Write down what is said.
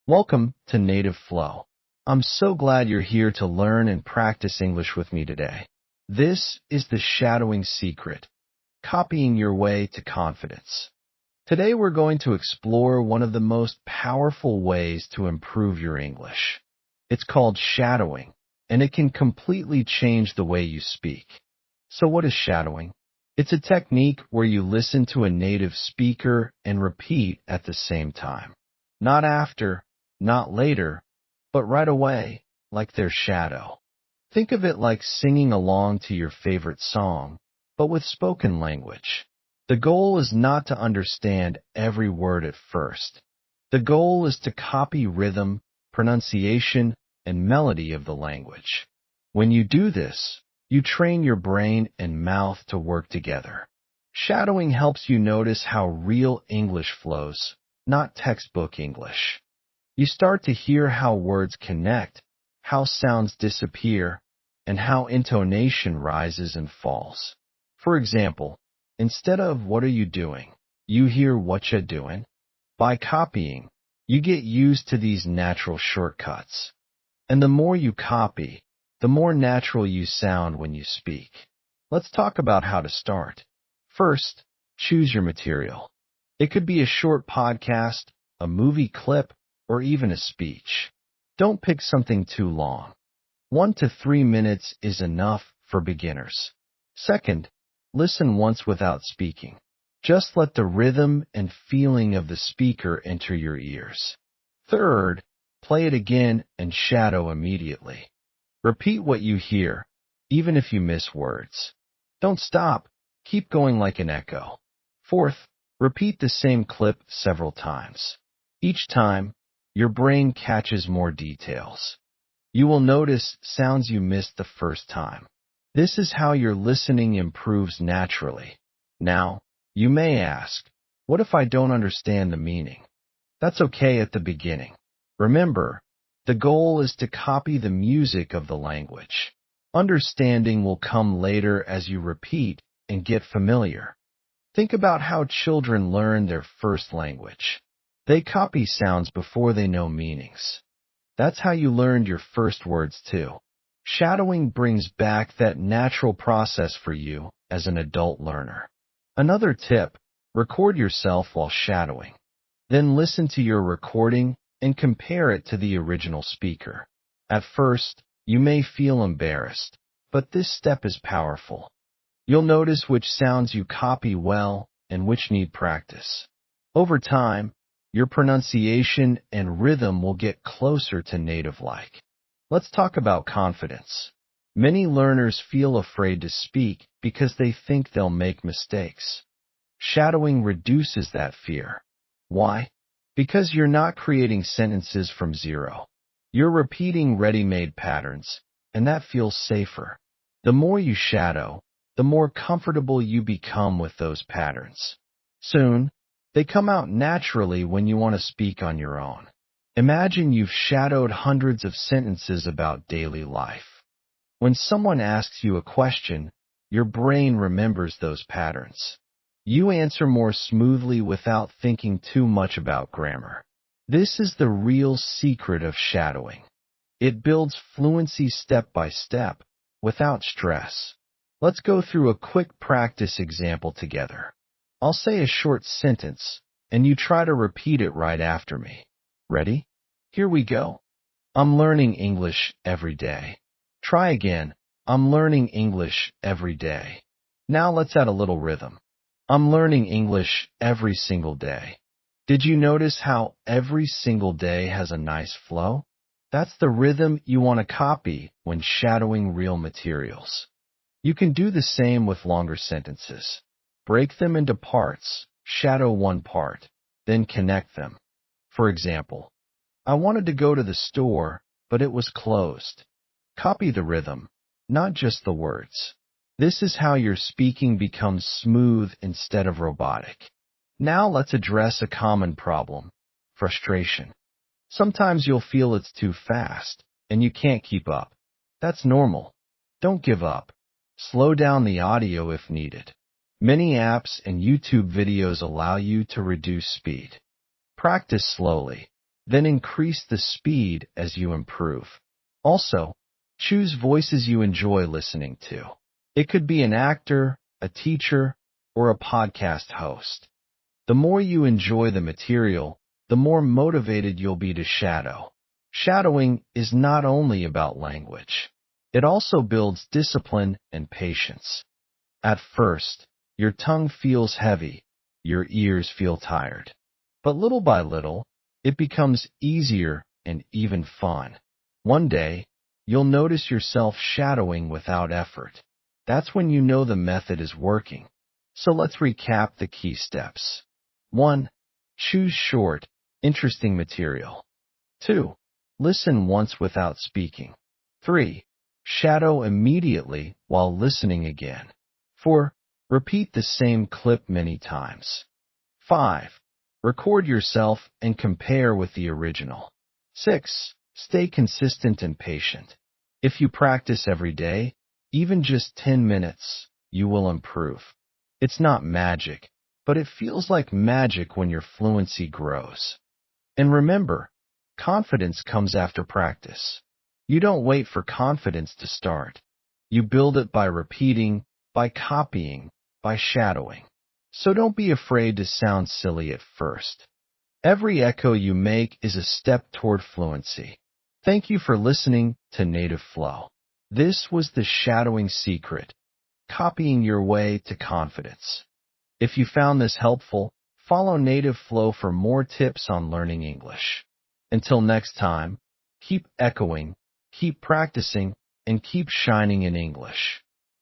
Welcome to Native Flow. I'm so glad you're here to learn and practice English with me today. This is the shadowing secret, copying your way to confidence. Today we're going to explore one of the most powerful ways to improve your English. It's called shadowing, and it can completely change the way you speak. So what is shadowing? It's a technique where you listen to a native speaker and repeat at the same time. Not after, not later, but right away, like their shadow. Think of it like singing along to your favorite song, but with spoken language. The goal is not to understand every word at first. The goal is to copy rhythm, pronunciation, and melody of the language. When you do this, you train your brain and mouth to work together. Shadowing helps you notice how real English flows, not textbook English. You start to hear how words connect, how sounds disappear, and how intonation rises and falls. For example, instead of "what are you doing?" you hear "what ya doing?" By copying, you get used to these natural shortcuts. And the more you copy, the more natural you sound when you speak. Let's talk about how to start. First, choose your material. It could be a short podcast, a movie clip, or even a speech. Don't pick something too long. 1 to 3 minutes is enough for beginners. Second, listen once without speaking. Just let the rhythm and feeling of the speaker enter your ears. Third, play it again and shadow immediately. Repeat what you hear, even if you miss words. Don't stop. Keep going like an echo. Fourth, repeat the same clip several times. Each time, your brain catches more details. You will notice sounds you missed the first time. This is how your listening improves naturally. Now, you may ask, what if I don't understand the meaning? That's okay at the beginning. Remember, the goal is to copy the music of the language. Understanding will come later as you repeat and get familiar. Think about how children learn their first language. They copy sounds before they know meanings. That's how you learned your first words too. Shadowing brings back that natural process for you as an adult learner. Another tip, record yourself while shadowing. Then listen to your recording and compare it to the original speaker. At first, you may feel embarrassed, but this step is powerful. You'll notice which sounds you copy well and which need practice. Over time, your pronunciation and rhythm will get closer to native-like. Let's talk about confidence. Many learners feel afraid to speak because they think they'll make mistakes. Shadowing reduces that fear. Why? Because you're not creating sentences from zero. You're repeating ready-made patterns, and that feels safer. The more you shadow, the more comfortable you become with those patterns. Soon, they come out naturally when you want to speak on your own. Imagine you've shadowed hundreds of sentences about daily life. When someone asks you a question, your brain remembers those patterns. You answer more smoothly without thinking too much about grammar. This is the real secret of shadowing. It builds fluency step by step, without stress. Let's go through a quick practice example together. I'll say a short sentence, and you try to repeat it right after me. Ready? Here we go. I'm learning English every day. Try again. I'm learning English every day. Now let's add a little rhythm. I'm learning English every single day. Did you notice how every single day has a nice flow? That's the rhythm you want to copy when shadowing real materials. You can do the same with longer sentences. Break them into parts, shadow one part, then connect them. For example, I wanted to go to the store, but it was closed. Copy the rhythm, not just the words. This is how your speaking becomes smooth instead of robotic. Now let's address a common problem, frustration. Sometimes you'll feel it's too fast, and you can't keep up. That's normal. Don't give up. Slow down the audio if needed. Many apps and YouTube videos allow you to reduce speed. Practice slowly. Then increase the speed as you improve. Also, choose voices you enjoy listening to. It could be an actor, a teacher, or a podcast host. The more you enjoy the material, the more motivated you'll be to shadow. Shadowing is not only about language. It also builds discipline and patience. At first, your tongue feels heavy, your ears feel tired. But little by little, it becomes easier and even fun. One day, you'll notice yourself shadowing without effort. That's when you know the method is working. So let's recap the key steps. 1. Choose short, interesting material. 2. Listen once without speaking. 3. Shadow immediately while listening again. 4. Repeat the same clip many times. 5. Record yourself and compare with the original. 6. Stay consistent and patient. If you practice every day, even just 10 minutes, you will improve. It's not magic, but it feels like magic when your fluency grows. And remember, confidence comes after practice. You don't wait for confidence to start. You build it by repeating, by copying, by shadowing. So don't be afraid to sound silly at first. Every echo you make is a step toward fluency. Thank you for listening to Native Flow. This was the shadowing secret, copying your way to confidence. If you found this helpful, follow Native Flow for more tips on learning English. Until next time, keep echoing, keep practicing, and keep shining in English.